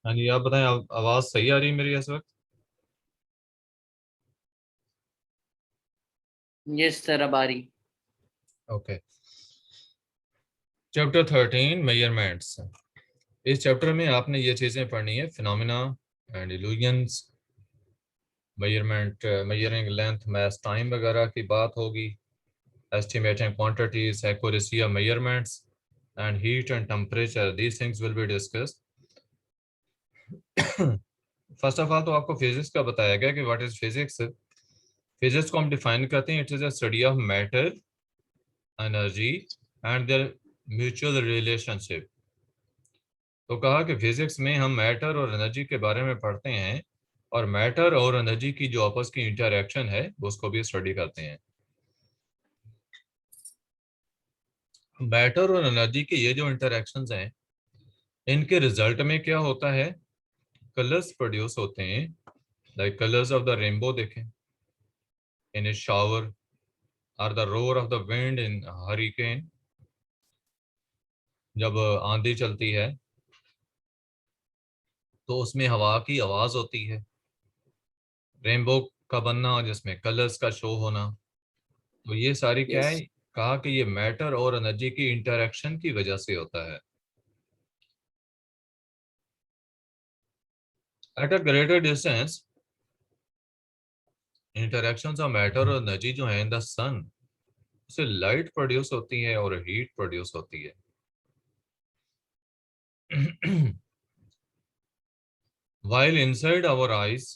हाँ जी, आप बताएं, आवाज सही आ रही है मेरी इस वक्त? यस सर, अब आ रही। ओके। Chapter 13 measurements. इस चैप्टर में आपने ये चीजें पढ़नी है, phenomena and illusions, measurement, measuring length, math, time वगैरह की बात होगी, estimating quantities, accuracy of measurements and heat and temperature, these things will be discussed. First of all तो आपको फिजिक्स का बताया गया कि व्हाट इज फिजिक्स। फिजिक्स को हम डिफाइन करते हैं, it is a study of matter, energy and there mutual relationship. तो कहा कि फिजिक्स में हम मैटर और एनर्जी के बारे में पढ़ते हैं, और मैटर और एनर्जी की जो आपस की इंटरैक्शन है उसको भी स्टडी करते हैं। मैटर और एनर्जी के ये जो इंटरैक्शंस हैं, इनके रिजल्ट में क्या होता है, कलर्स प्रोड्यूस होते हैं, like colours of the rainbow देखें इन ए शावर, और the roar of the wind in hurricane, जब आंधी चलती है तो उसमें हवा की आवाज होती है। रेनबो का बनना, जिसमें कलर्स का शो होना, तो ये सारी क्या यस। है, कहा कि ये मैटर और एनर्जी की इंटरैक्शन की वजह से होता है। At a greater distance, interactions of matter और एनर्जी जो है इन द सन, उससे लाइट प्रोड्यूस होती है और हीट प्रोड्यूस होती है। While inside our eyes,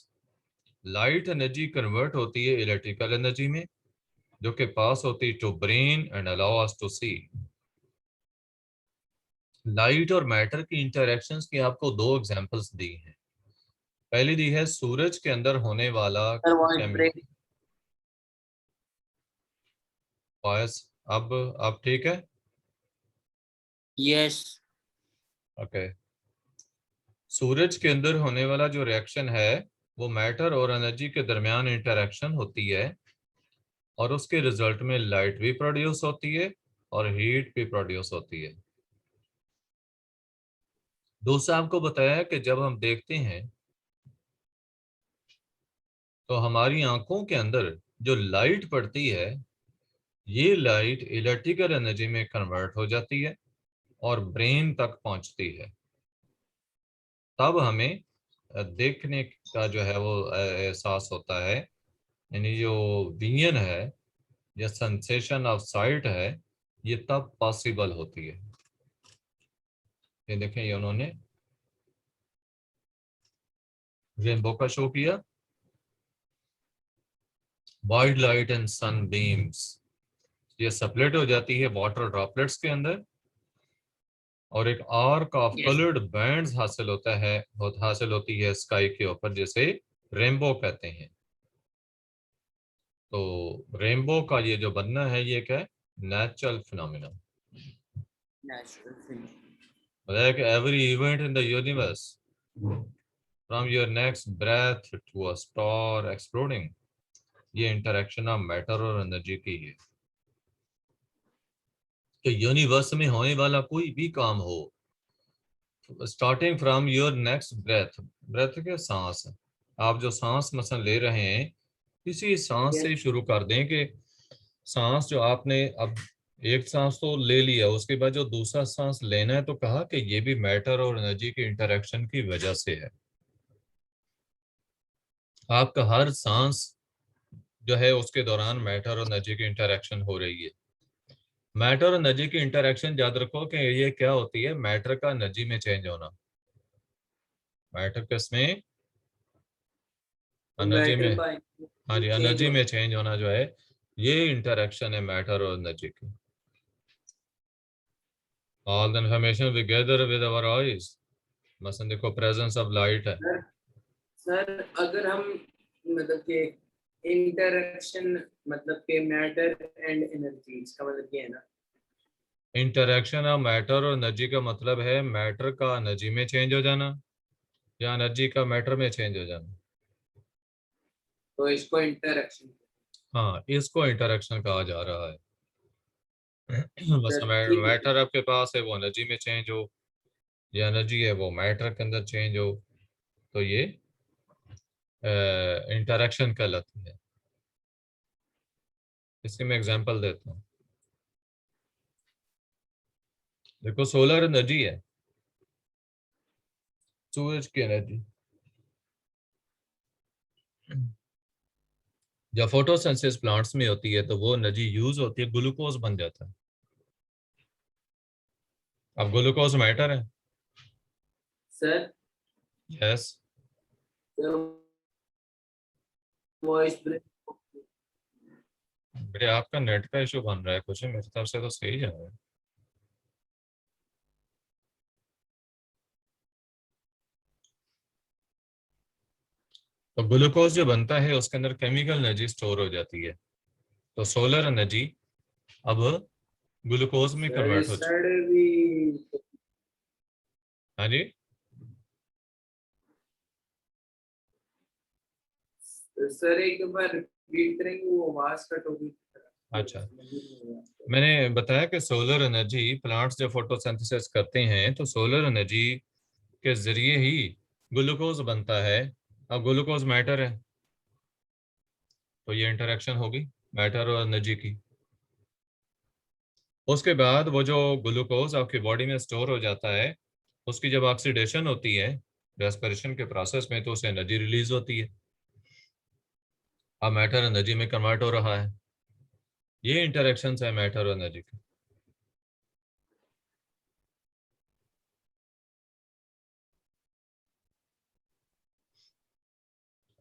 light energy convert होती है इलेक्ट्रिकल एनर्जी में, जो कि पास होती है to brain and allow us to see. Light और मैटर की इंटरैक्शंस की आपको दो एग्जांपल्स दी हैं। पहली दी है सूरज के अंदर होने वाला सर वॉइस ब्रेक। वॉइस। अब ठीक है? यस। ओके। सूरज के अंदर होने वाला जो रिएक्शन है, वो मैटर और एनर्जी के दरमियान इंटरैक्शन होती है, और उसके रिजल्ट में लाइट भी प्रोड्यूस होती है और हीट भी प्रोड्यूस होती है। दूसरा आपको बताया कि जब हम देखते हैं तो हमारी आंखों के अंदर जो लाइट पड़ती है, ये लाइट इलेक्ट्रिकल एनर्जी में कन्वर्ट हो जाती है और ब्रेन तक पहुंचती है। तब हमें देखने का जो है वो एहसास होता है, यानी जो विजन है या सेंसेशन ऑफ साइट है, ये तब पॉसिबल होती है। ये देखें, ये उन्होंने रेनबो का शो किया, white light and sunbeams, ये सेपरेट हो जाती है वाटर ड्रॉपलेट्स के अंदर, और एक arc of yes. Coloured bands हासिल होती है स्काई के ऊपर, जिसे रेनबो कहते हैं। तो रेनबो का ये जो बनना है, ये क्या है, natural phenomena. Natural film. Like every event in the universe, from your next breath to a star exploding, ये इंटरेक्शन ऑफ मैटर और एनर्जी की है। कि यूनिवर्स में होने वाला कोई भी काम हो, starting from your next breath, breath के सांस, आप जो सांस मसलन ले रहे हैं, किसी सांस से यस। ही शुरू कर दें कि सांस जो आपने अब एक सांस तो ले लिया, उसके बाद जो दूसरा सांस लेना है, तो कहा कि ये भी मैटर और एनर्जी के इंटरेक्शन की वजह से है। आपका हर सांस जो है उसके दौरान मैटर और एनर्जी की इंटरेक्शन हो रही है। मैटर और एनर्जी की इंटरेक्शन याद रखो कि ये क्या होती है, मैटर का एनर्जी में चेंज होना। मैटर किसमें, तो एनर्जी में। मैटर का हाँ जी, चेंज एनर्जी में होना। चेंज होना जो है, ये इंटरेक्शन है मैटर और एनर्जी की। All the information we gather with our eyes, मसलन देखो प्रेजेंस ऑफ लाइट है। सर सर अगर हम मतलब कि इंटरेक्शन, मतलब कि मैटर एंड एनर्जी, इसका मतलब ये है ना। इंटरेक्शन ऑफ मैटर और एनर्जी का मतलब है मैटर का एनर्जी में चेंज हो जाना, या एनर्जी का मैटर में चेंज हो जाना। तो इसको इंटरेक्शन। हाँ, इसको इंटरेक्शन कहा जा रहा है। बस सर ठीक है। मैटर आपके पास है, वो एनर्जी में चेंज हो, ये एनर्जी है वो मैटर के अंदर चेंज हो, तो ये इंटरेक्शन कहलाती है। इसकी मैं एग्जांपल देता हूँ। देखो सोलर एनर्जी है, सूरज की एनर्जी, जब फोटोसिंथेसिस प्लांट्स में होती है तो वो एनर्जी यूज होती है, ग्लूकोज बन जाता है। अब ग्लूकोज मैटर है। Sir yes. Voice break. बेटे आपका नेट का इशू बन रहा है कुछ, मेरी तरफ से तो सही जा रहा है। तो ग्लूकोज जो बनता है उसके अंदर केमिकल एनर्जी स्टोर हो जाती है, तो सोलर एनर्जी अब ग्लूकोज में सर कन्वर्ट हो इस जाती साइड भी। है। हाँ जी। सर एक बार रिपीट करेंगे, वो आवाज कट होगी। अच्छा, मैंने बताया कि सोलर एनर्जी प्लांट्स जब फोटोसिंथेसिस करते हैं तो सोलर एनर्जी के जरिए ही ग्लूकोज बनता है। अब ग्लूकोज मैटर है, तो ये इंटरेक्शन होगी मैटर और एनर्जी की। उसके बाद वो जो ग्लूकोज आपकी बॉडी में स्टोर हो जाता है, उसकी जब ऑक्सीडेशन होती है रेस्पिरेशन के प्रोसेस में, तो उसे एनर्जी रिलीज होती है। अब मैटर एनर्जी में कन्वर्ट हो रहा है। ये इंटरेक्शन है मैटर और एनर्जी के।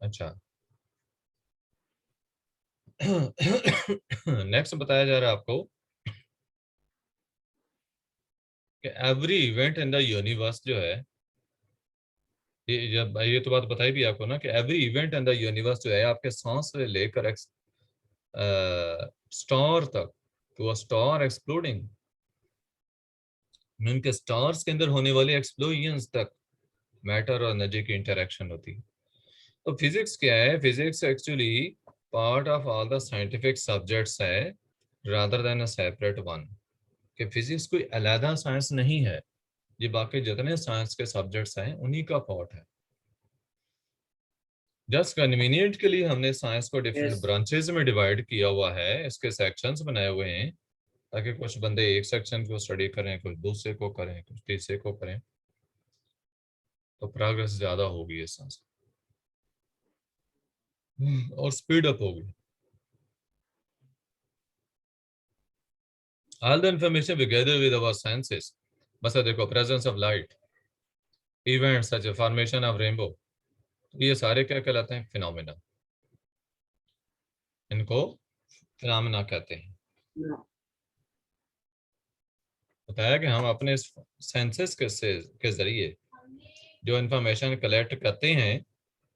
अच्छा। नेक्स्ट बताया जा रहा है आपको कि every event in the universe जो है, ये तो बात बताई भी आपको ना कि every event in the universe जो है आपके सांस से लेकर स्टार तक, तो स्टार एक्सप्लोडिंग, उनके स्टार्स के अंदर होने वाले एक्सप्लोजन्स तक मैटर और एनर्जी की इंटरेक्शन होती है। तो फिजिक्स क्या है? Physics actually part of all the scientific subjects है rather than a separate one. कि फिजिक्स कोई अलग साइंस नहीं है, ये बाकी जितने साइंस के सब्जेक्ट्स हैं उन्हीं का पार्ट है। जस्ट कन्वीनियंट के लिए हमने साइंस को डिफरेंट यस। ब्रांचेस में डिवाइड किया हुआ है, इसके सेक्शंस बनाए हुए हैं, ताकि कुछ बंदे एक सेक्शन को स्टडी करें, कुछ दूसरे को करें, कुछ तीसरे को करें, तो प्रोग्रेस ज्यादा होगी इस साइंस और स्पीड अप होगी। All the information we gather with our senses, बस देखो presence of light, events such formation of rainbow, ये सारे क्या कहलाते हैं? फिनोमेना। इनको फिनोमेना कहते हैं। बताया कि हम अपने सेंसेस के जरिए जो इंफॉर्मेशन कलेक्ट करते हैं,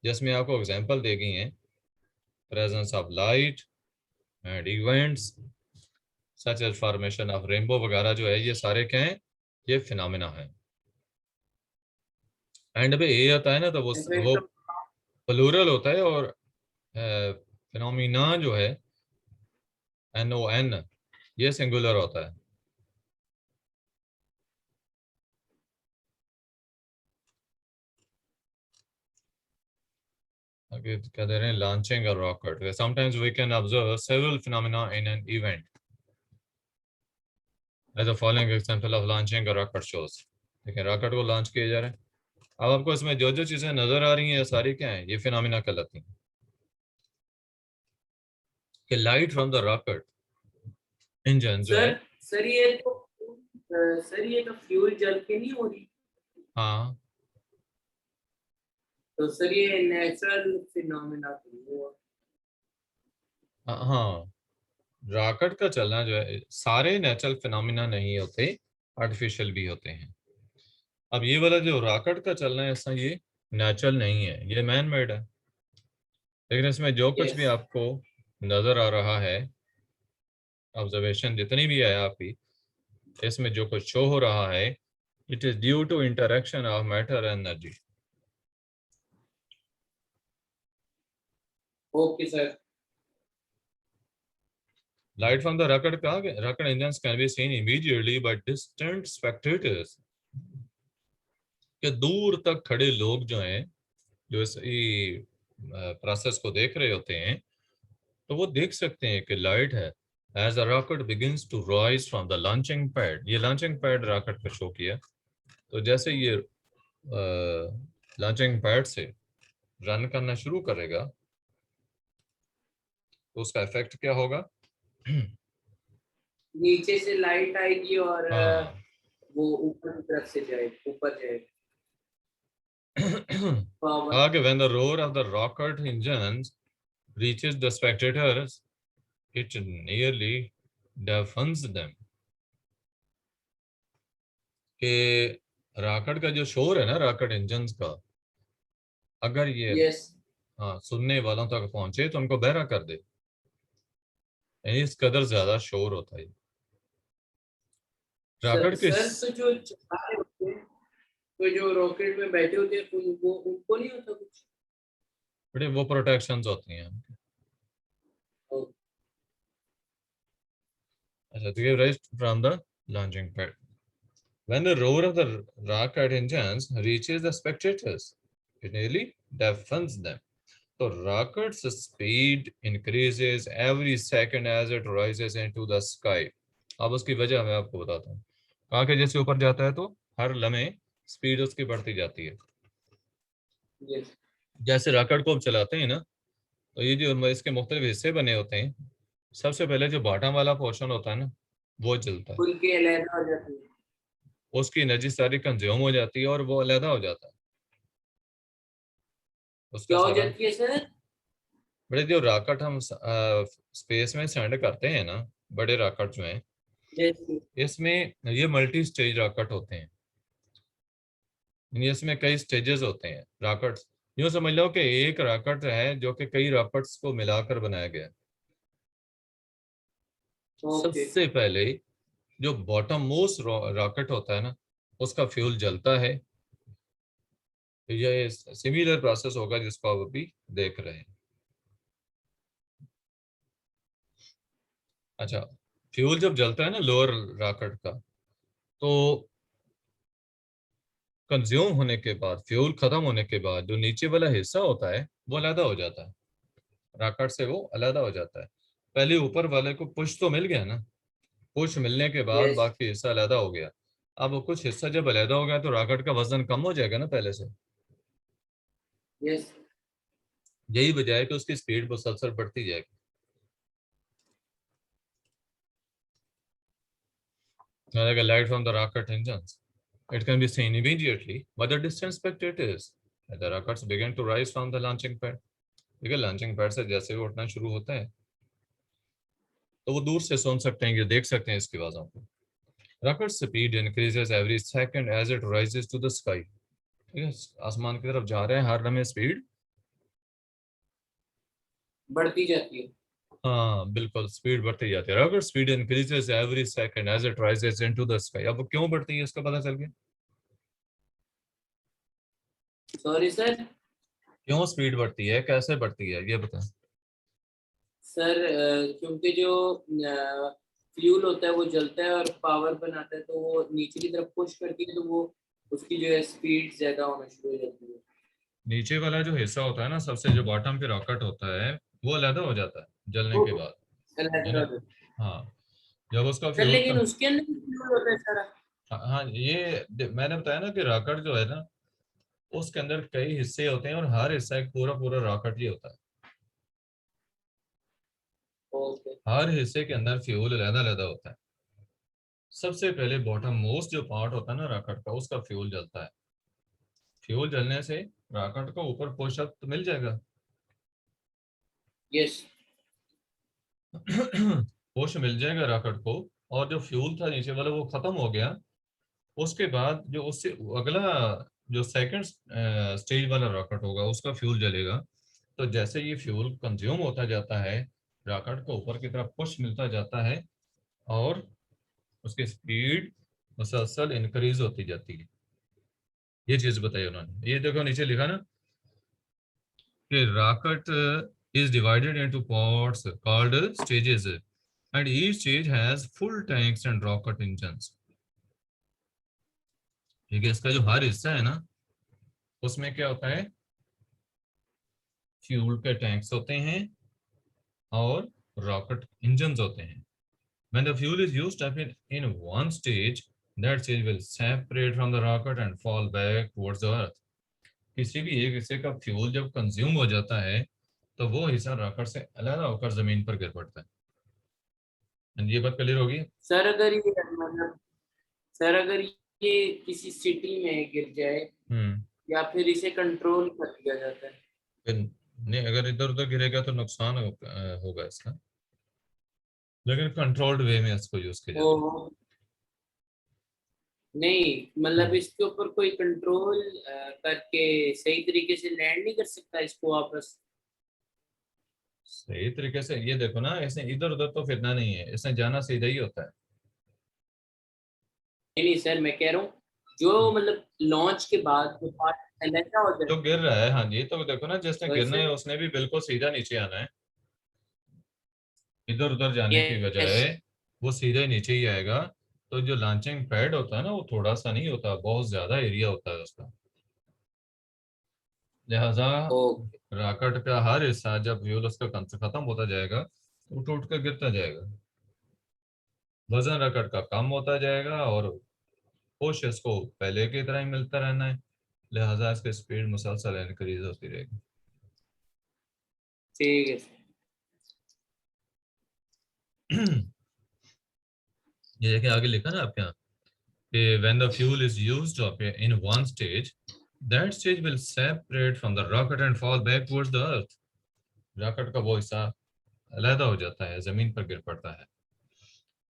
जिसमें आपको एग्जांपल दी गई हैं, presence of light and events such as formation of rainbow वगैरह जो है, ये सारे क्या हैं? ये फिनोमेना है। एंड पे ए आता है ना, तो वो इफेक्ट। प्लूरल होता है, और फिनोमिना जो है NON, ये सिंगुलर होता है। आगे क्या दे रहे हैं? Launching a rocket, sometimes we can observe several phenomena in an event as the following example of launching a rocket shows. देखिए रॉकेट को लॉन्च किया जा रहा है, अब आपको इसमें जो जो चीजें नजर आ रही हैं, ये सारी क्या है? ये फिनोमेना कहलाती हैं। कि light from the rocket engine जो है। सर सर ये तो सर ये तो फ्यूल जल के नहीं हो रही। हाँ तो सर ये नेचुरल फिनोमेना हुआ। हाँ, रॉकेट का चलना जो है, सारे नेचुरल फिनोमेना नहीं होते, आर्टिफिशियल भी होते हैं। अब ये वाला जो रॉकेट का चलना है, ऐसा ये नेचुरल नहीं है, ये मैन मेड है। लेकिन इसमें जो कुछ भी यस। आपको नजर आ रहा है, ऑब्जर्वेशन जितनी भी है आपकी, इसमें जो कुछ शो हो रहा है, it is due to interaction of matter and energy. Okay sir. Light from the rocket engines can be seen immediately by distant spectators. कि दूर तक खड़े लोग जो हैं, जो इस प्रोसेस को देख रहे होते हैं, तो वो देख सकते हैं कि लाइट है। As the rocket begins to rise from the launching pad, ये लॉन्चिंग पैड रॉकेट पे शो किया, तो जैसे ये लॉन्चिंग पैड से रन करना शुरू करेगा तो उसका इफेक्ट क्या होगा? नीचे से लाइट आएगी और हाँ। वो ऊपर की तरफ से जाएगी, ऊपर जाएगी पावर। आगे when the roar of the rocket engines reaches the spectators, it nearly deafens them. कि रॉकेट का जो शोर है ना रॉकेट इंजन्स का, अगर ये यस हाँ सुनने वालों तक पहुंचे तो उनको बहरा कर दे, यानी इस कदर ज्यादा शोर होता है सर। रॉकेट के। सर तो जो चला रहे होते हैं, तो जो रॉकेट में बैठे होते हैं उनको नहीं होता कुछ? बड़े वो प्रोटेक्शंस होती हैं। अच्छा, तो ये rise from the launching pad when the roar of the rocket engines reaches the spectators, it nearly deafens them. So rocket's speed increases every second as it rises into the sky. अब उसकी वजह मैं आपको बताता हूँ। कहा कि जैसे ऊपर जाता है तो हर लम्हे स्पीड उसकी बढ़ती जाती है। यस जैसे रॉकेट को हम चलाते हैं ना, तो ये जो इसके मुख्तलिफ हिस्से बने होते हैं, सबसे पहले जो बॉटम वाला पोर्शन होता है ना, वो जलता है, खुल के अलग हो जाती है। उसकी एनर्जी सारी कंज्यूम हो जाती है और वो अलहदा हो जाता है उसका क्या हो सारा। जाती है सर? बड़े जो रॉकेट हम स्पेस में सेंड करते हैं ना, बड़े रॉकेट जो हैं, जैसे इसमें ये मल्टी स्टेज रॉकेट होते हैं, यानी इसमें कई स्टेजेस होते हैं रॉकेट्स। यूँ समझ लो कि एक रॉकेट है जो कि कई रॉकेट्स को मिलाकर बनाया गया है। ओके। सबसे पहले जो बॉटम मोस्ट रॉकेट होता है ना, उसका फ्यूल जलता है। तो ये सिमिलर प्रोसेस होगा जिसको आप अभी देख रहे हैं। अच्छा, फ्यूल जब जलता है ना लोअर रॉकेट का, तो कंज्यूम होने के बाद, फ्यूल खत्म होने के बाद जो नीचे वाला हिस्सा होता है वो अलहदा हो जाता है, रॉकेट से वो अलहदा हो जाता है। पहले ऊपर वाले को पुश तो मिल गया ना, पुश मिलने के बाद यस बाकी हिस्सा अलहदा हो गया। अब वो कुछ हिस्सा जब अलहदा हो गया तो रॉकेट का वजन कम हो जाएगा ना पहले से। यस यही वजह है कि उसकी स्पीड मुसलसल बढ़ती जाएगी। like a light from the rocket engines, it can be seen immediately by the distant spectators as the rockets begin to rise from the launching pad. ठीक है, लॉन्चिंग पैड से जैसे वो उठना शुरू होता है तो वो दूर से सुन सकते हैं, ये देख सकते हैं इसकी आवाज़ों को। Rocket speed increases every second as it rises to the sky. ठीक है, आसमान की तरफ जा रहे हैं, हर लम्हे स्पीड बढ़ती जाती है। हाँ बिल्कुल स्पीड बढ़ती जाती है। Rocket speed increases every second as it rises into the sky. अब वो क्यों बढ़ती है इसका पता चल गया। Sorry sir. क्यों स्पीड बढ़ती है, कैसे बढ़ती है, ये बताएं। सर क्योंकि जो फ्यूल होता है वो जलता है और पावर बनाता है, तो वो नीचे की तरफ पुश करती है, तो वो उसकी जो है स्पीड ज्यादा होना शुरू हो जाती है। नीचे वाला जो हिस्सा होता है ना, सबसे जो बॉटम पे रॉकेट होता है, वो अलहदा हो जाता है जलने के बाद, है ना। हाँ, जब उसका सर फ्यूल का लेकिन उसके अंदर भी फ्यूल होता है सारा। हाँ मैंने बताया ना कि रॉकेट जो है ना, उसके अंदर कई हिस्से होते हैं और हर हिस्सा एक पूरा पूरा रॉकेट ही होता है। ओके। हर हिस्से के अंदर फ्यूल अलहदा अलहदा होता है। सबसे पहले बॉटम मोस्ट जो पार्ट होता है ना रॉकेट का, उसका फ्यूल जलता है। फ्यूल जलने से रॉकेट को ऊपर पुश अप तो मिल जाएगा। यस पुश मिल जाएगा रॉकेट को, और जो फ्यूल था नीचे वाला वो खत्म हो गया। उसके बाद जो उससे अगला जो सेकंड स्टेज वाला रॉकेट होगा उसका फ्यूल जलेगा। तो जैसे ये फ्यूल कंज्यूम होता जाता है, रॉकेट को ऊपर की तरफ पुश मिलता जाता है और उसकी स्पीड मुसलसल इंक्रीज होती जाती है। ये चीज बताई उन्होंने, ये देखो नीचे लिखा ना कि rocket is divided into parts called stages and each stage has full tanks and rocket engines. ठीक है, इसका जो हर हिस्सा है ना, उसमें क्या होता है, फ्यूल के टैंक्स होते हैं और रॉकेट इंजन होते हैं. When the fuel is used up in one stage, that stage will separate from the rocket and fall back towards the earth. किसी भी एक हिस्से का फ्यूल जब कंज्यूम हो जाता है तो वो हिस्सा रॉकेट से अलग होकर जमीन पर गिर पड़ता है. ये बात क्लियर होगी? सर अगर ये मतलब सर अगर ये किसी सिटी में गिर जाए या फिर इसे कंट्रोल कर दिया जाता है? फिर नहीं, अगर इधर उधर गिरेगा तो नुकसान होगा इसका, लेकिन कंट्रोल्ड वे में इसको यूज किया जाता है. वो नहीं मतलब इसके ऊपर कोई कंट्रोल करके सही तरीके से लैंड नहीं कर सकता इसको वापस? सही तरीके से ये देखो ना, इसने इधर उधर तो फिरना नहीं है, इसने जाना सीधा ही होता है. नहीं नहीं सर, मैं कह रहा हूँ जो मतलब लॉन्च के बाद जो पार्ट अलग हो जो जाता गिर रहा है, हाँ जी, तो देखो ना, जिसने है गिरना वैसे। है उसने भी बिल्कुल सीधा नीचे आना है. इधर उधर जाने की यस। बजाय वो सीधे नीचे ही आएगा. तो जो लॉन्चिंग पैड होता है ना, वो थोड़ा सा नहीं होता, बहुत ज्यादा एरिया होता है उसका. लिहाजा ओके। रॉकेट का हर हिस्सा जब फ्यूल उसका खत्म होता जाएगा तो वो टूट कर गिरता जाएगा. वजन रॉकेट का कम होता जाएगा और पुश इसको पहले की तरह ही मिलता रहना है. लिहाजा इसकी स्पीड मुसलसल इंक्रीज होती रहेगी. ठीक है सर। ये देखिए आगे लिखा ना आपके यहाँ कि when the fuel is used up in one stage, that stage will separate from the rocket and fall back towards the earth. Rocket का वो हिस्सा अलहदा हो जाता है, जमीन पर गिर पड़ता है.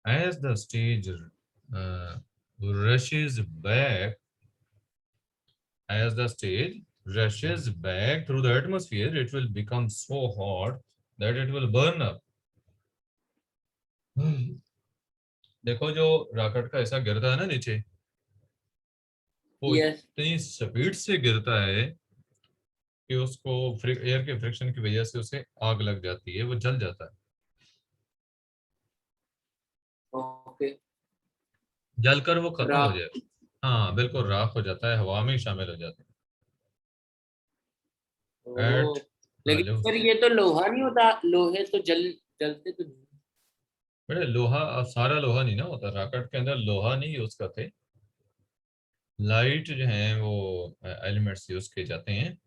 As the stage rushes back, as the stage rushes back through the atmosphere, it will become so hot that it will burn up. देखो जो रॉकेट का हिस्सा गिरता है ना नीचे, वो यस। इतनी स्पीड से गिरता है कि उसको एयर के फ्रिक्शन की वजह से उसे आग लग जाती है, वो जल जाता है. ओके। जलकर वो खत्म हो राख। जाए. हाँ बिल्कुल, राख हो जाता है, हवा में ही शामिल हो जाता है. ओ, एट हाँ लेकिन जो सर ये तो लोहा नहीं होता, लोहे तो जलते तो नहीं। बड़े लोहा, अब सारा लोहा नहीं ना होता रॉकेट के अंदर, लोहा नहीं यूज करते. लाइट जो है वो एलिमेंट्स यूज किए जाते हैं.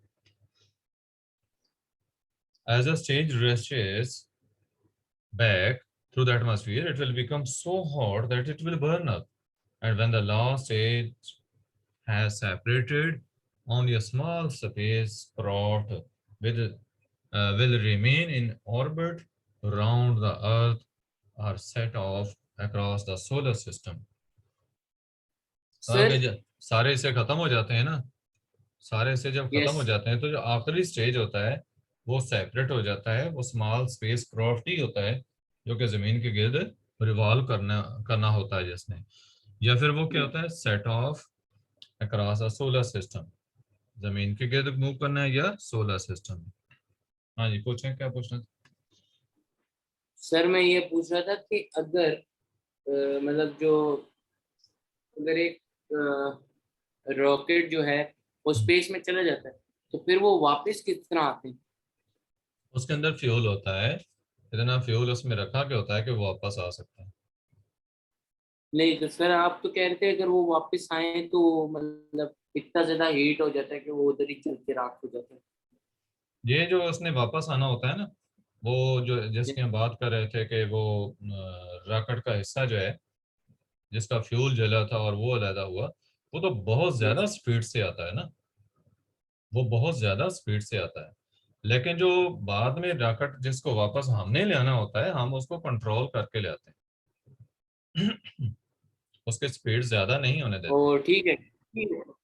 As a stage rushes back through the atmosphere, it will become so hot that it will burn up. And when the last stage has separated, only a small spacecraft will remain in orbit around the Earth or set off across the solar system. Sir. आगे सारे से खत्म हो जाते हैं ना, सारे से जब खत्म यस। हो जाते हैं तो जो आखिरी स्टेज होता है वो सेपरेट हो जाता है. वो स्मॉल स्पेस क्राफ्ट ही होता है जो कि जमीन के गिर्द रिवॉल्व करना करना होता है जिसने, या फिर वो क्या होता है, set of across a solar system. जमीन के गिर्द मूव करना है या सोलर सिस्टम. हाँ जी, पूछें क्या पूछना था? सर मैं ये पूछ रहा था कि अगर मतलब जो अगर एक रॉकेट जो है वो स्पेस में चला जाता है तो फिर वो वापस किस तरह आते हैं? उसके अंदर फ्यूल होता है, इतना फ्यूल उसमें रखा के होता है कि वो वापस आ सकता है. नहीं तो सर आप तो कह रहे थे अगर वो वापस आए तो मतलब इतना ज्यादा हीट हो जाता है कि वो उधर ही चल के राख हो जाता है। ये जो उसने वापस आना होता है ना, वो जो जिसकी हम बात कर रहे थे कि वो रॉकेट का हिस्सा जो है जिसका फ्यूल जला था और वो अलहदा हुआ, वो तो बहुत ज्यादा यस। स्पीड से आता है ना, वो बहुत ज्यादा स्पीड से आता है. लेकिन जो बाद में रॉकेट जिसको वापस हमने ले आना होता है, हम उसको कंट्रोल करके ले आते हैं. उसकी स्पीड ज्यादा नहीं होने ओ देते. ठीक है, ठीक है। देखो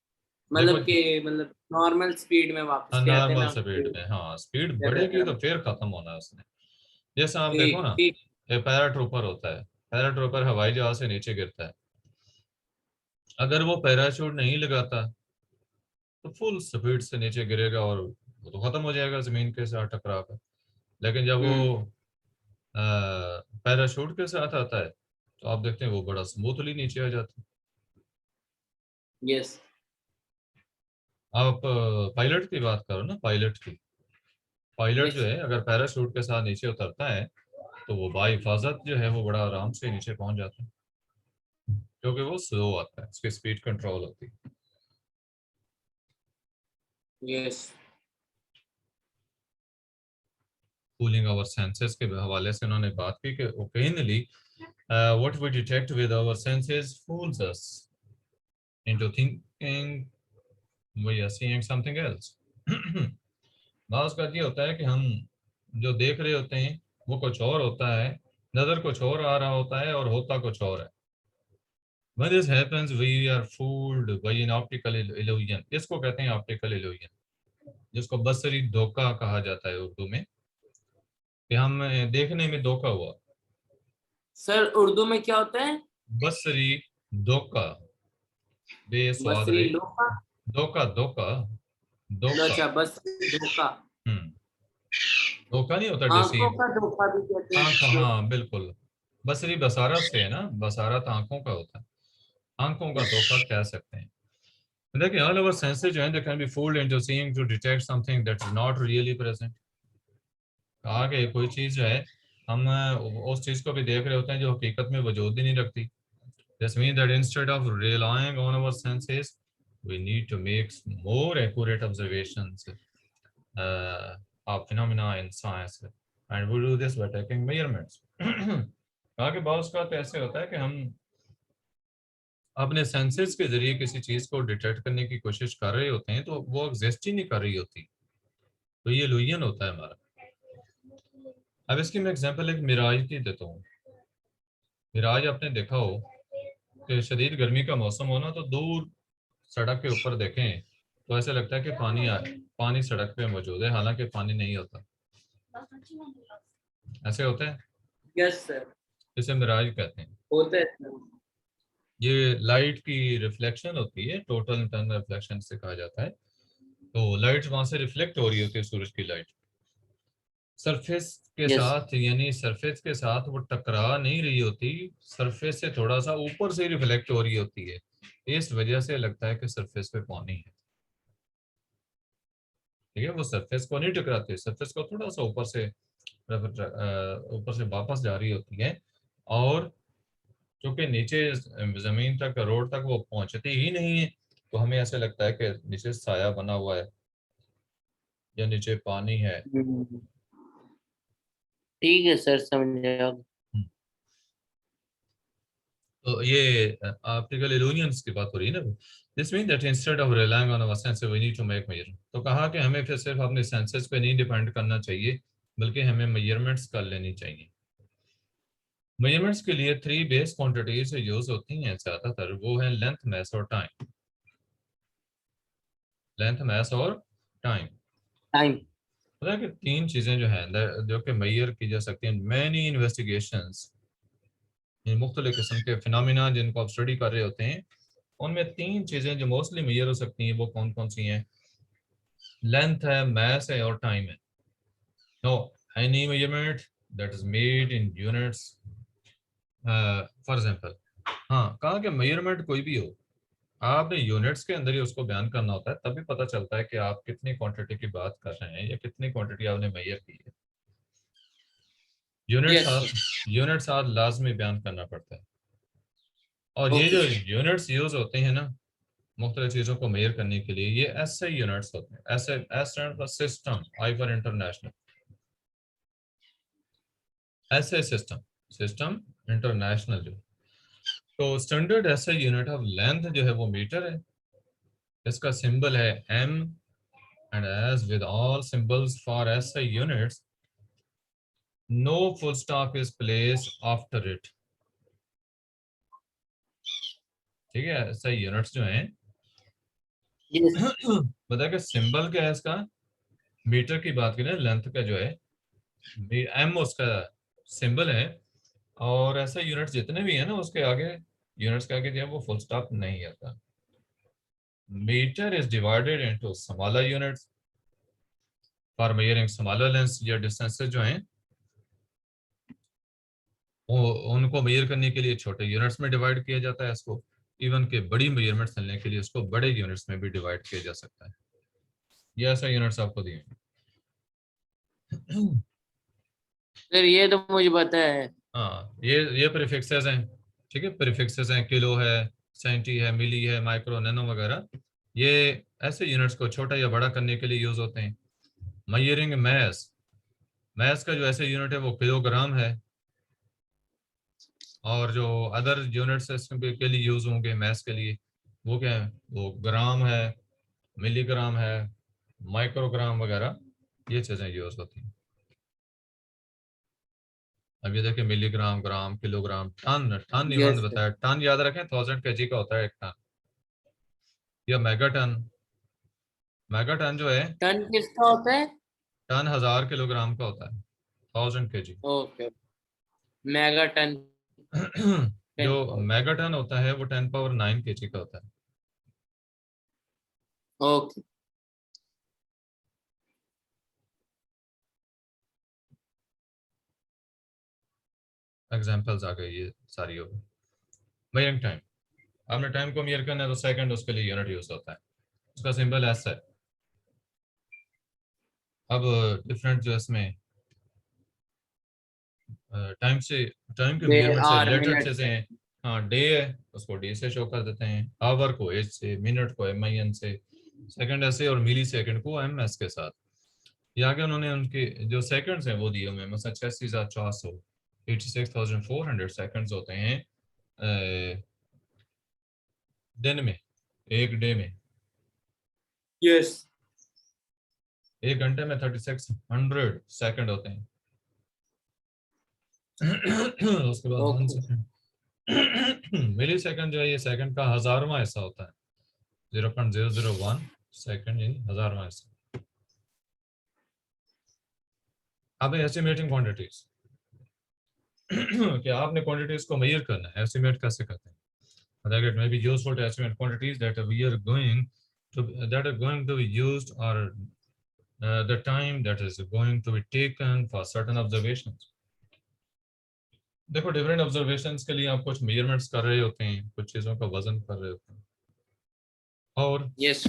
मतलब कि मतलब नॉर्मल स्पीड में वापस ले आते हैं नॉर्मल ना स्पीड तो में, हाँ स्पीड क्या कहते बढ़ेगी हैं? तो फिर खत्म होना है उसने. जैसे आप देखो ठीक ना, ठीक। ये पैराट्रूपर होता है, पैराट्रूपर हवाई जहाज से नीचे गिरता है. अगर वो पैराशूट नहीं लगाता तो फुल स्पीड से नीचे गिरेगा और वो तो खत्म हो जाएगा जमीन के साथ टकरा कर. लेकिन जब वो हम्म। पैराशूट के साथ आता है तो आप देखते हैं वो बड़ा स्मूथली नीचे आ जाता है. यस। आप पायलट की बात करो ना, पायलट की। पायलट यस जो है अगर पैराशूट के साथ नीचे उतरता है तो वो बाहिफाजत जो है वो बड़ा आराम से नीचे पहुंच जाता है, क्योंकि वो स्लो आता है, उसकी स्पीड कंट्रोल होती है। यस कूलिंग आवर सेंसेस के हवाले से उन्होंने बात की कि occasionally what we detect with our senses fools us into thinking we are seeing something else. बात का ये होता है कि हम जो देख रहे होते हैं वो कुछ और होता है, नजर कुछ और आ रहा होता है और होता कुछ और है। When this happens, we are fooled by an optical illusion. इसको कहते हैं ऑप्टिकल illusion, जिसको बसरी धोखा कहा जाता है उर्दू में, कि हम देखने में धोखा हुआ। सर, उर्दू में क्या होता है? बसरी धोखा, बेस्वाद बसरी रे, लोका। धोखा धोखा धोखा। अच्छा, बसरी धोखा। हम्म, धोखा नहीं होता, आंखों डिसीव। का धोखा भी कहते हैं आंख, जो। हाँ बिल्कुल। बसरी बसारत से है ना, बसारत आंखों का होता है, आंखों का धोखा कह सकते हैं। देखिए all our senses जो हैं they can be fooled into seeing to detect something that is not really present। कहा कि कोई चीज़ जो है हम उस चीज़ को भी देख रहे होते हैं जो हकीकत में वजूद ही नहीं रखती। This means that instead of relying on our senses, we need to make more accurate observations of phenomena in science, and we do this by taking measurements। कहा कि बहुत का तो ऐसे होता है कि हम अपने सेंसेस के जरिए किसी चीज़ को डिटेक्ट करने की कोशिश कर रहे होते हैं तो वो एग्जिस्ट ही नहीं कर रही होती, तो ये इल्यूजन होता है हमारा। अब इसकी मैं एग्जांपल एक मिराज की देता हूँ। मिराज आपने देखा हो कि शदीद गर्मी का मौसम हो ना तो दूर सड़क के ऊपर देखें तो ऐसे लगता है कि पानी सड़क पे मौजूद है, हालांकि पानी नहीं होता। ऐसे होता है, यस सर, इसे मिराज कहते हैं। होता है सर। ये लाइट की रिफ्लेक्शन होती है, टोटल इंटरनल रिफ्लेक्शन से कहा जाता है। तो लाइट वहां से रिफ्लेक्ट हो रही होती है, सूरज की लाइट सरफेस के यस साथ, यानी सरफेस के साथ वो टकरा नहीं रही होती, सरफेस से थोड़ा सा ऊपर से रिफ्लेक्ट हो रही होती है। इस वजह से लगता है कि सरफेस पे पानी है। ठीक है, वो सरफेस को नहीं टकराती, सरफेस को थोड़ा सा ऊपर से वापस जा रही होती है। और चूंकि नीचे जमीन तक, रोड तक वो पहुंचती ही नहीं है, तो हमें ऐसे लगता है कि नीचे साया बना हुआ है या नीचे पानी है। ठीक है सर, समझ गया। तो ये ऑप्टिकल इल्यूजन्स की बात हो रही है ना। This mean that instead of relying on our senses we need to make measure. तो कहा कि हमें फिर सिर्फ अपने सेंसेस पे नहीं डिपेंड करना चाहिए, बल्कि हमें मेजरमेंट्स कर लेनी चाहिए। मेजरमेंट्स के लिए थ्री बेस क्वांटिटीज यूज होती हैं ज्यादातर, वो है लेंथ, मैस और टाइम। लेंथ, मैस और टाइम। टाइम। पता है कि तीन चीजें जो हैं जो कि मेजर की जा सकती हैं। मैनी इन्वेस्टिगेशंस, मुख्तलिफ किस्म के फिनोमिना जिनको आप स्टडी कर रहे होते हैं, उनमें तीन चीजें जो मोस्टली मेजर हो सकती हैं, वो कौन कौन सी हैं? लेंथ है, मैस है और टाइम है। No any measurement that is made in units, for example. हाँ, कहा कि मेजरमेंट कोई भी हो, आपने यूनिट्स के अंदर ही उसको बयान करना होता है, तभी पता चलता है कि आप कितनी क्वांटिटी की बात कर रहे हैं या कितनी क्वांटिटी आपने मेजर की है। यूनिट्स यस आप सर। यूनिट्स आप लाजमी बयान करना पड़ता है। और ये ओके जो सर। यूनिट्स यूज होते हैं ना मुख्तलिफ चीज़ों को मेजर करने के लिए, ये ऐसे यूनिट्स होते हैं। ऐसे S stand for system, I for international. ऐसे सिस्टम, सिस्टम इंटरनेशनल जो, तो स्टैंडर्ड ऐसे यूनिट ऑफ लेंथ जो है वो मीटर है। इसका सिंबल है M, and as with all symbols for ऐसे units, no full stop is place after it. ठीक है, ऐसे यूनिट्स जो हैं यस। बता कि सिंबल क्या है इसका। मीटर की बात करें, लेंथ का जो है एम उसका सिंबल है, और ऐसे यूनिट्स जितने भी हैं ना उसके आगे, यूनिट्स के आगे जो है वो फुल स्टॉप नहीं आता। Metre is divided into smaller units for measuring smaller length या डिस्टेंसेस जो हैं, वो उनको मेजर करने के लिए छोटे यूनिट्स में डिवाइड किया जाता है इसको। इवन के बड़ी मेजरमेंट्स लेने के लिए उसको बड़े यूनिट्स में भी डिवाइड किया जा सकता है। ये ऐसे यूनिट्स आपको दिए हैं। सर ये तो मुझे पता है। हाँ, ये प्रीफिक्सेस हैं, ठीक है, प्रीफिक्सेस हैं, किलो है, सेंटी है, मिली है, माइक्रो, नैनो वगैरह। ये ऐसे यूनिट्स को छोटा या बड़ा करने के लिए यूज होते हैं। मयरिंग मैस, मैस का जो ऐसे यूनिट है वो किलोग्राम है। और जो अदर यूनिट्स के लिए यूज होंगे मैस के लिए, वो क्या है, वो ग्राम है, मिलीग्राम है, माइक्रोग्राम वगैरह, ये चीजें यूज होती हैं। अब ये देखिए, मिलीग्राम, ग्राम, किलोग्राम, टन, टन इन्होंने यस सर। बताया, टन याद रखें 1000 kg का होता है एक टन। या मेगाटन, मेगाटन जो है, टन किसका होता है? टन 1000 किलोग्राम का होता है, 1000 kg। ओके। Mega ton. जो 10 मेगाटन होता है वो 10⁻9 kg का होता है। ओके। एग्जाम्पल्स आ गई ये सारी हो गई। मेजरिंग टाइम, आपने टाइम को मेजर करना है तो सेकंड उसके लिए यूनिट यूज होता है, उसका सिंबल एस है। अब डिफरेंट जो इसमें टाइम से, टाइम के दे मेजरमेंट से आर रिलेटेड मिनट। चीजें हैं। हाँ, डे है, उसको डे से शो कर देते हैं, आवर को एच से, मिनट को MIN से, सेकंड ऐसे, और मिली सेकंड को MS के साथ। ये आगे उन्होंने उनके जो सेकंड्स हैं वो दिए हुए हैं, मतलब 86,400, 86,400 सेकंड्स होते हैं दिन में, एक डे में। यस। एक घंटे में 3600 सेकंड होते हैं। उसके बाद 1 ओके। सेकंड, मिली सेकंड जो है ये सेकंड का हजारवां हिस्सा होता है, 0.001 सेकंड, यानी हजारवां हिस्सा। अब एस्टिमेटिंग क्वांटिटीज, कि आपने क्वांटिटीज को मेजर करना है, एस्टिमेट कैसे करते हैं। That it may be useful to estimate quantities that we are going to, that are going to be used, or the time that is going to be taken for certain observations. देखो, different observations के लिए आप कुछ measurements कर रहे होते हैं, कुछ चीज़ों का वजन कर रहे होते हैं, और यस।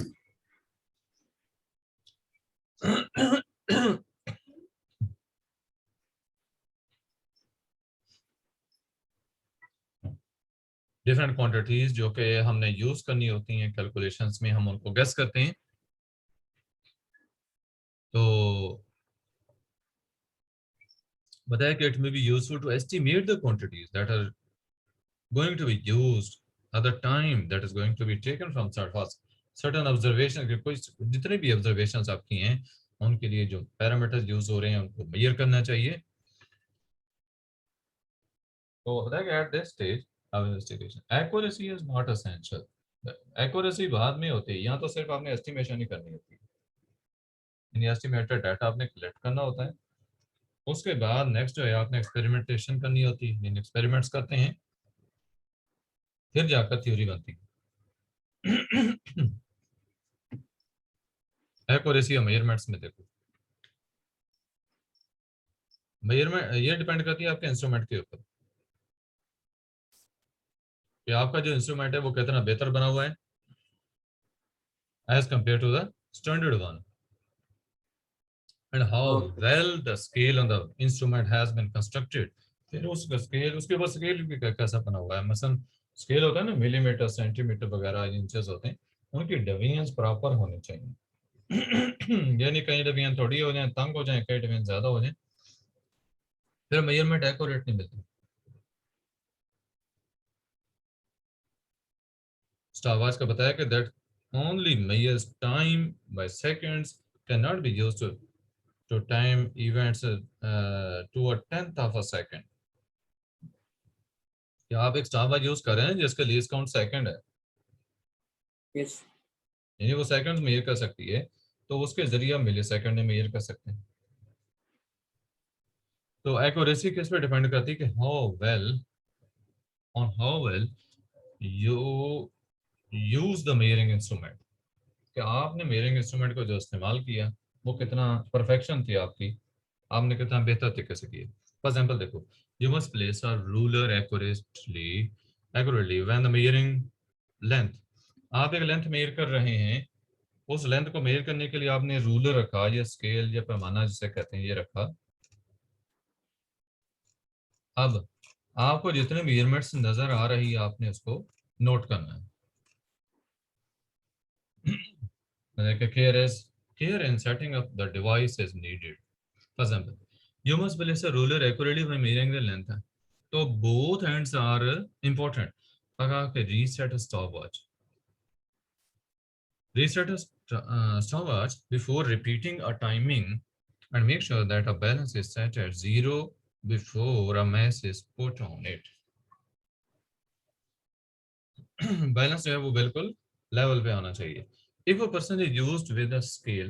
डिफरेंट क्वांटिटीज जो कि हमने यूज करनी होती हैं कैलकुलेशंस में, हम उनको गेस करते हैं। तो बताया कि it may be useful to estimate the quantities that are going to be used at the time that is going to be taken from certain observation के कोई जितने भी observations आपकी हैं उनके लिए जो पैरामीटर्स यूज हो रहे हैं उनको मेजर करना चाहिए। तो बताया कि at this stage of investigation accuracy is not essential, accuracy बाद में होती है, यहाँ तो सिर्फ आपने एस्टिमेशन ही करनी होती है, यानी एस्टिमेटेड डाटा आपने कलेक्ट करना होता है। उसके बाद नेक्स्ट जो है आपने एक्सपेरिमेंटेशन करनी होती है, यानी एक्सपेरिमेंट्स करते हैं, फिर जाकर थ्योरी बनती है। एक्यूरेसी और मेजरमेंट्स में देखो, मेजरमेंट ये डिपेंड करती है आपके इंस्ट्रूमेंट के ऊपर, कि आपका जो इंस्ट्रूमेंट है वो कितना बेहतर बना हुआ है as compare to the standard one, and how okay. Well the scale on the instrument has been constructed. फिर उसका स्केल, उसके ऊपर स्केल भी कैसा बना हुआ है, मसलन स्केल होता है ना, मिलीमीटर, सेंटीमीटर वगैरह, इंचेस होते हैं, उनकी डिवीजन प्रॉपर होनी चाहिए। यानी कई डिवीजन थोड़ी हो जाए, तंग हो जाए, कई डिवीजन ज्यादा हो जाए, फिर मेजरमेंट एक्यूरेट नहीं मिलती। स्टारवाच का बताया कि that only measures time by seconds, cannot be used to time events to a tenth of a second। कि आप एक स्टारवाच यूज कर रहे हैं जिसका लीस्ट काउंट सेकंड है, यस। यानी वो सेकंड्स मेजर कर सकती है, तो उसके जरिए हम मिली सेकंड में मेजर कर सकते हैं। तो एक्यूरेसी किस पे डिपेंड करती है, कि how well you use the measuring instrument, कि आपने मेजरिंग इंस्ट्रूमेंट को जो इस्तेमाल किया वो कितना परफेक्शन थी आपकी, आपने कितना बेहतर तरीके से किया। फॉर एग्जाम्पल देखो, you must place a ruler accurately when the measuring length, आप एक लेंथ मेजर कर रहे हैं उस लेंथ को मेजर करने के लिए आपने रूलर रखा या स्केल या पैमाना जिसे कहते हैं ये रखा। अब आपको जितने मेजरमेंट्स नजर आ रही है आपने उसको नोट करना है। care in setting up the device is needed. For example, you must place a ruler accurately when measuring the length. So both hands are important. Okay, reset a stopwatch. Reset a stopwatch before repeating a timing and make sure that a balance is set at 0 before a mass is put on it. Balance जो है वो बिल्कुल level पे आना चाहिए. If a person is used with a scale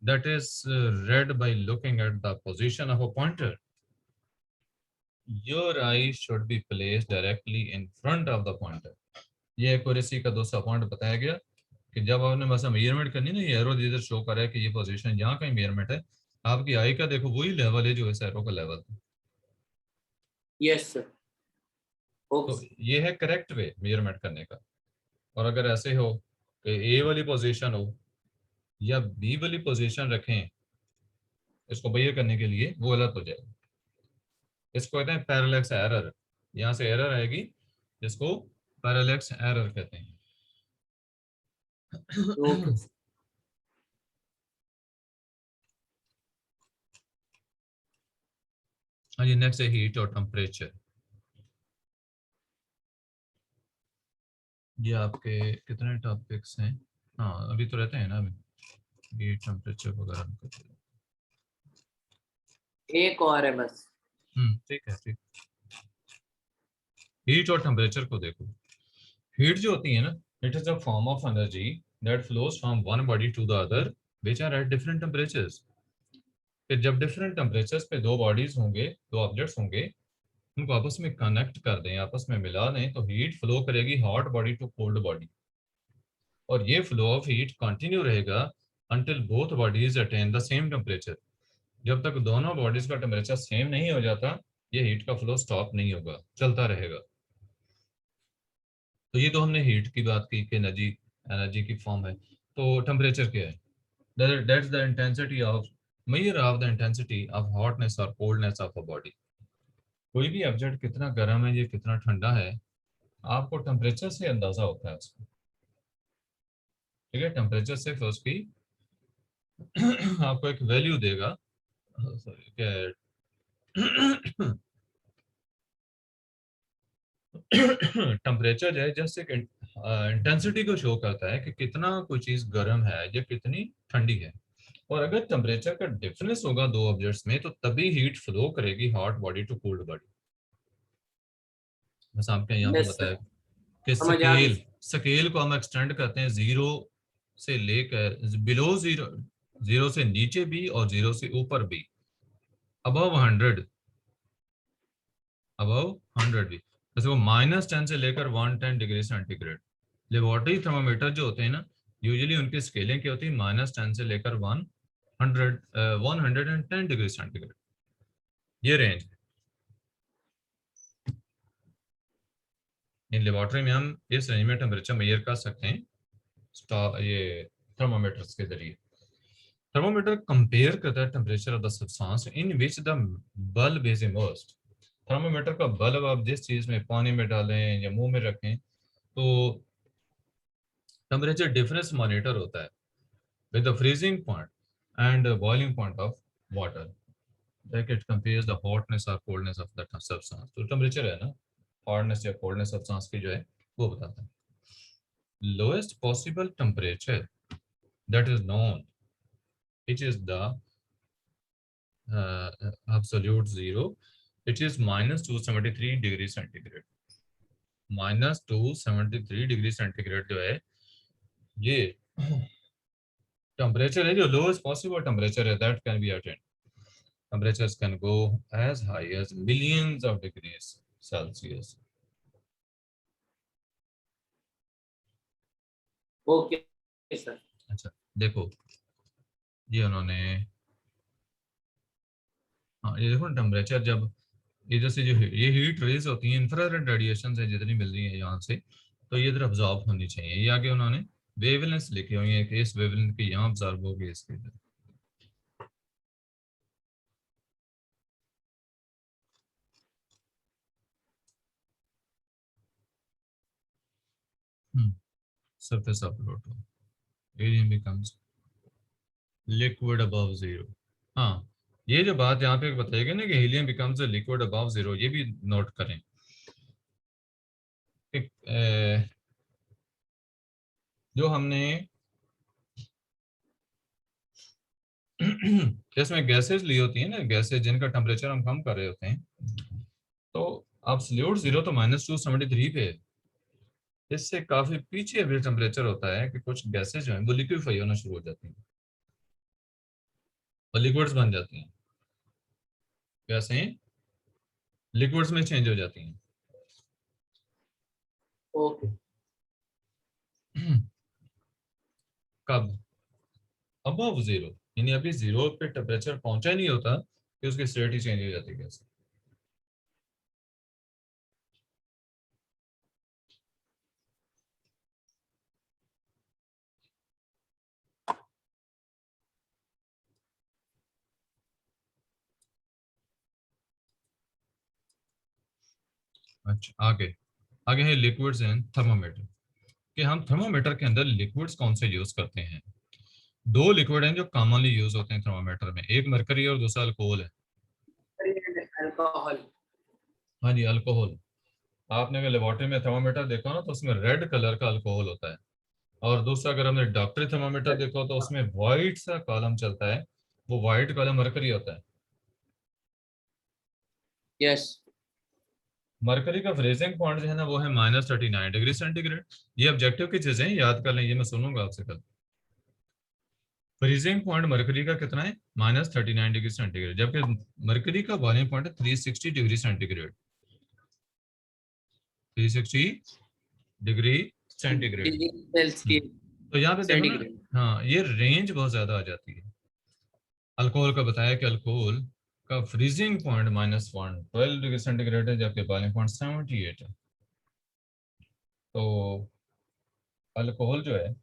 that is read by looking at the position of a pointer, your eye should be placed directly in front of the pointer. ये accuracy का दूसरा point बताया गया कि जब आपने बस measurement करनी ना, ये एरो जिधर शो कर रहा है कि ये पोजीशन यहाँ कहीं मेजरमेंट है, आपकी आई का देखो वही लेवल है जो इस एरो का लेवल है. Yes sir. तो ये है करेक्ट वे मेजरमेंट करने का. और अगर ऐसे हो कि ए वाली पोजीशन हो या बी वाली पोजीशन रखें इसको मेजर करने के लिए, वो गलत हो जाएगा. इसको कहते हैं पैरेलैक्स एरर. यहाँ से एरर आएगी जिसको पैरेलैक्स एरर कहते हैं. ओके. हाँ जी, नेक्स्ट है हीट और टेम्परेचर. ये आपके कितने टॉपिक्स हैं? हाँ अभी तो रहते हैं ना, अभी हीट टेम्परेचर वगैरह हम करते हैं. एक और है बस. ठीक है, ठीक. हीट और टेम्परेचर को देखो. हीट जो होती है ना, it is a form of energy that flows from one body to the other which are at different temperatures. फिर जब डिफरेंट टेम्परेचर्स पे दो बॉडीज होंगे, दो ऑब्जेक्ट्स होंगे, उनको आपस में कनेक्ट कर दें, आपस में मिला दें, तो हीट फ्लो करेगी hot body to cold body. और ये फ्लो ऑफ हीट कंटिन्यू रहेगा until both bodies attain the same temperature. जब तक दोनों बॉडीज का टेम्परेचर सेम नहीं हो जाता, ये हीट का फ्लो स्टॉप नहीं होगा, चलता रहेगा. तो ये तो हमने हीट की बात की कि एनर्जी एनर्जी की फॉर्म है. तो टेम्परेचर क्या है? That's the intensity of measure of the intensity of hotness or coldness of a body. कोई भी ऑब्जेक्ट कितना गर्म है या कितना ठंडा है, आपको टेम्परेचर से अंदाजा होता है उसका. ठीक है, टेम्परेचर से उसकी आपको एक वैल्यू देगा. टेम्परेचर जो है जस्ट एक इंटेंसिटी को शो करता है कि कितना कोई चीज गर्म है या कितनी ठंडी है. और अगर टेम्परेचर का डिफरेंस होगा दो ऑब्जेक्ट्स में, तो तभी हीट फ्लो करेगी hot body to cold body. बस आपके यहाँ पे यस बताया सर. कि समझ आ गई. स्केल को हम एक्सटेंड करते हैं जीरो से लेकर बिलो जीरो, जीरो से नीचे भी और जीरो से ऊपर भी, अबव 100, अबव 100 भी. जैसे वो -10 से लेकर 110 डिग्री सेंटीग्रेड. लेबोरेटरी थर्मामीटर जो होते हैं ना, यूजुअली उनकी स्केलिंग क्या होती है, -10 से लेकर 110 डिग्री सेंटीग्रेड, ये रेंज. इन लेबोरेटरी में हम इस रेंज में टेम्परेचर मेजर कर सकते हैं ये थर्मामीटर्स के जरिए. थर्मामीटर कंपेयर करता है temperature of the substance in which the bulb is immersed. Thermometer का बल्ब आप जिस चीज में, पानी में डालें या मुंह में रखें, तो टेम्परेचर डिफरेंस मॉनिटर होता है with the freezing point and the boiling point of water. Like it compares the hotness or coldness of the substance. तो टेम्परेचर है ना, hotness या coldness substance की जो है वो बताता है. Lowest possible temperature that is known, which is the absolute zero, it is -273 degree centigrade. -273 degree centigrade जो है ये टेम्परेचर है, जो लोएस्ट पॉसिबल टेम्परेचर है that can be attend. Temperatures can go as high as millions of degrees Celsius. Okay sir. अच्छा देखो, ये उन्होंने, हाँ ये देखो टेम्परेचर जब इधर से जो ये हीट रेज होती है, इंफ्रारेड रेडिएशन से जितनी मिल रही है यहाँ से, तो ये इधर अब्जॉर्ब होनी चाहिए. ये आगे उन्होंने वेवलेंथ लिखी हुई है कि इस वेवलेंथ की यहाँ ऑब्जर्व होगी इसके इधर। Surface of Pluto, helium becomes liquid above zero. हाँ, ये जो बात यहाँ पे बताएगी ना कि helium becomes liquid above zero, ये भी नोट करें कि जो हमने इसमें गैसेज ली होती है ना, गैसेज जिनका टेम्परेचर हम कम कर रहे होते हैं, तो एब्सोल्यूट जीरो तो -273 पे है। इससे काफी पीछे भी टेम्परेचर होता है कि कुछ गैसेज जो है वो लिक्विफाई होना शुरू हो जाती हैं और लिक्विड्स बन जाती हैं। कैसे? लिक्विड्स में चेंज हो जाती हैं। ओके। कब? अबव जीरो, यानी अभी जीरो पे टेम्परेचर पहुंचा ही नहीं होता कि उसकी स्टेट ही चेंज हो जाती है गैस। अच्छा, आगे आगे है लिक्विड्स एंड थर्मोमीटर, कि हम थर्मोमीटर के अंदर लिक्विड्स कौन से यूज करते हैं। दो लिक्विड हैं जो कॉमनली यूज होते हैं थर्मोमीटर में, एक मरकरी और दूसरा अल्कोहल है। अल्कोहल। हाँ जी, अल्कोहल। आपने अगर लेबोरेटरी में थर्मोमीटर देखा ना तो उसमें रेड कलर का अल्कोहल होता है, और दूसरा अगर हमने डॉक्टरी थर्मोमीटर देखा हो तो उसमें व्हाइट सा कॉलम चलता है, वो व्हाइट कॉलम मरकरी होता है। यस। मरकरी का फ्रीजिंग पॉइंट जो है ना वो है -39 डिग्री सेंटीग्रेड। ये ऑब्जेक्टिव की चीजें हैं, याद कर लें, ये मैं सुनूंगा आपसे कल। फ्रीजिंग पॉइंट मरकरी का कितना है? -39 डिग्री सेंटीग्रेड, जबकि मरकरी का बॉइलिंग पॉइंट है 360 degree centigrade. 360 degree centigrade. Degree Celsius तो यहाँ पे देखो ना, सेंटीग्रेड। हाँ ये रेंज बहुत ज्यादा आ जाती है। अल्कोहल का बताया कि अल्कोहल का फ्रीजिंग पॉइंट -112 डिग्री सेंटीग्रेड है, जबकि बॉइलिंग पॉइंट 78 है। तो अल्कोहल जो है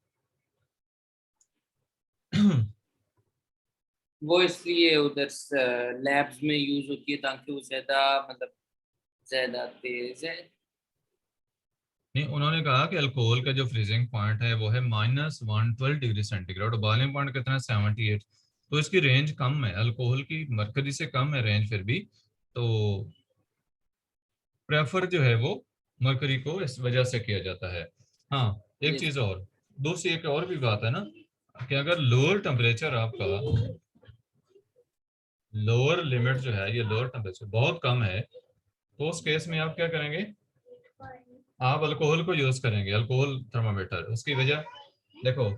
वो इसलिए उधर लैब्स में यूज होती है ताकि वो ज्यादा मतलब ज्यादा तेज है। नहीं, उन्होंने कहा कि अल्कोहल का जो फ्रीजिंग पॉइंट है वो है -112 डिग्री सेंटीग्रेड, और बॉइलिंग पॉइंट कितना है? 78। तो इसकी रेंज कम है, अल्कोहल की मरकरी से कम है रेंज फिर भी। तो प्रेफर जो है वो मरकरी को इस वजह से किया जाता है। हाँ, एक यस। चीज और, दूसरी एक और भी बात है ना, कि अगर लोअर टेम्परेचर आपका, लोअर लिमिट जो है, ये लोअर टेम्परेचर बहुत कम है, तो उस केस में आप क्या करेंगे? आप अल्कोहल को यूज करेंगे, अल्कोहल थर्मामीटर। उसकी वजह देखो,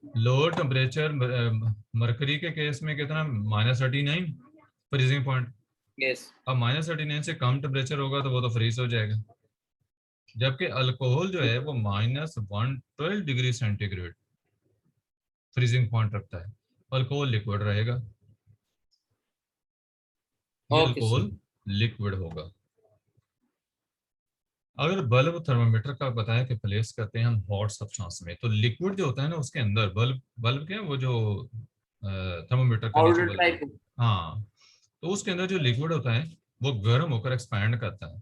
लोअर टेम्परेचर मरकरी के केस में कितना? -39 फ्रीजिंग पॉइंट। यस। अब -39 से कम टेम्परेचर होगा तो वो तो फ्रीज हो जाएगा, जबकि अल्कोहल जो है वो -112 डिग्री सेंटीग्रेड फ्रीजिंग पॉइंट रखता है। अल्कोहल लिक्विड रहेगा, ये ओके सर। अल्कोहल लिक्विड होगा। अगर बल्ब थर्मामीटर का बताया कि प्लेस करते हैं हम हॉट सब्सटेंस में, तो लिक्विड जो होता है ना उसके अंदर, बल्ब बल्ब क्या है, वो जो थर्मामीटर का नीचे पाउडर बल्ब टाइप। होता है, हाँ, तो उसके अंदर जो लिक्विड होता है वो गर्म होकर एक्सपैंड करता है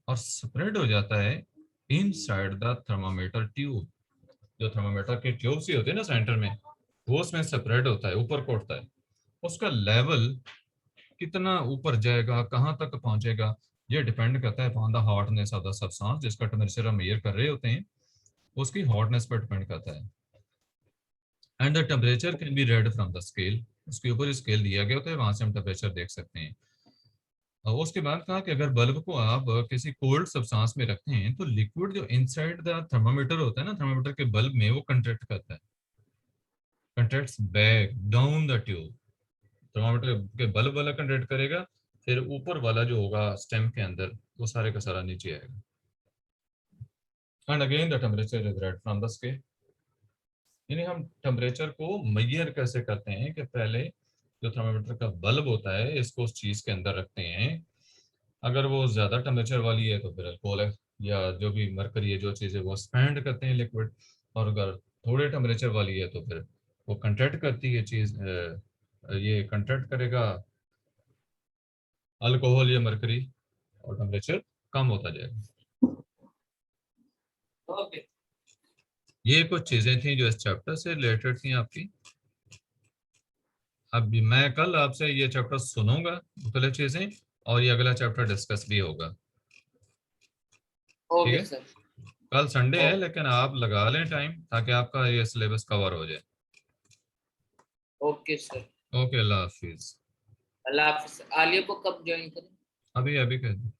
और स्प्रेड हो जाता है इनसाइड द थर्मामीटर ट्यूब। जो थर्मामीटर की ट्यूब सी होती है ना सेंटर में, वो उसमें स्प्रेड होता है, ऊपर को उठता है। उसका लेवल कितना ऊपर जाएगा, कहाँ तक पहुंचेगा, ये डिपेंड करता है upon the hotness of the substance जिसका टेम्परेचर हम मेजर कर रहे होते हैं, उसकी हॉटनेस पर डिपेंड करता है। And the temperature can be red from the scale, उसके ऊपर स्केल दिया गया होता है, वहां से हम टेम्परेचर देख सकते हैं। और उसके बाद कहा कि अगर बल्ब को आप किसी कोल्ड सब्सटेंस में रखते हैं तो लिक्विड जो इनसाइड द थर्मामीटर होता है ना, थर्मामीटर के बल्ब में, वो कंट्रैक्ट करता है, contracts back down the tube. Thermometer के बल्ब वाला कंट्रैक्ट करेगा, फिर ऊपर वाला जो होगा स्टेम के अंदर, वो सारे का सारा नीचे आएगा। And again the temperature is red from the scale. यानी हम टेम्परेचर को मेजर कैसे करते हैं कि पहले जो थर्मामीटर का बल्ब होता है इसको उस चीज के अंदर रखते हैं, अगर वो ज्यादा टेम्परेचर वाली है तो फिर अल्कोहल है, या जो भी मरकरी है, जो चीज़ है वो एक्सपैंड करते हैं लिक्विड, और अगर थोड़े टेम्परेचर वाली है तो फिर वो कंट्रैक्ट करती है चीज, ये कंट्रैक्ट करेगा अल्कोहल या मरकरी, और टेम्परेचर कम होता जाएगा। ओके। ये कुछ चीजें थी जो इस चैप्टर से रिलेटेड थी आपकी। अब मैं कल आपसे ये चैप्टर सुनूंगा, मुख्तलिफ चीजें, और ये अगला चैप्टर डिस्कस भी होगा। ठीक ओके है, सर। कल संडे है ओके। लेकिन आप लगा लें टाइम ताकि आपका ये सिलेबस कवर हो जाए। Okay sir. ओके, अल्लाह हाफिज। अल्लाह हाफिज। आलिया को कब ज्वाइन करें? अभी अभी कह दूं।